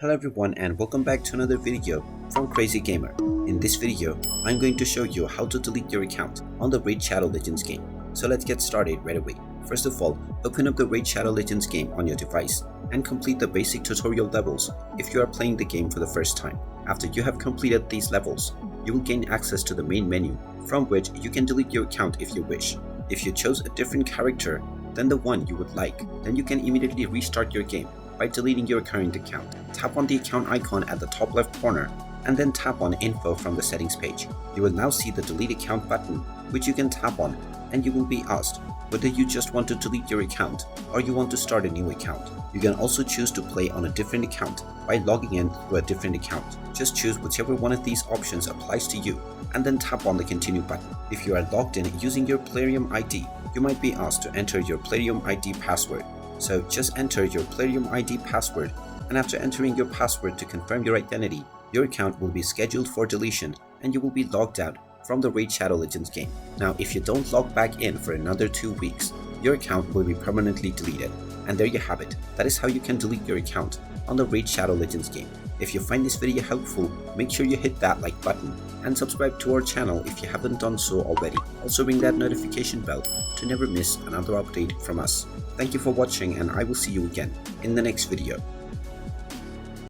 Hello everyone and welcome back to another video from Crazy Gamer. In this video, I'm going to show you how to delete your account on the Raid Shadow Legends game. So let's get started right away. First of all, open up the Raid Shadow Legends game on your device and complete the basic tutorial levels if you are playing the game for the first time. After you have completed these levels, you will gain access to the main menu from which you can delete your account if you wish. If you chose a different character than the one you would like, then you can immediately restart your game by deleting your current account. Tap on the account icon at the top left corner and then tap on Info from the settings page. You will now see the Delete Account button, which you can tap on, and you will be asked whether you just want to delete your account or you want to start a new account. You can also choose to play on a different account by logging in through a different account. Just choose whichever one of these options applies to you and then tap on the Continue button. If you are logged in using your Plarium ID, you might be asked to enter your Plarium ID password. So just enter your Plarium ID password, and after entering your password to confirm your identity, your account will be scheduled for deletion and you will be logged out from the Raid Shadow Legends game. Now if you don't log back in for another 2 weeks, your account will be permanently deleted. And there you have it. That is how you can delete your account on the Raid Shadow Legends game. If you find this video helpful, make sure you hit that like button and subscribe to our channel if you haven't done so already. Also ring that notification bell to never miss another update from us. Thank you for watching and I will see you again in the next video.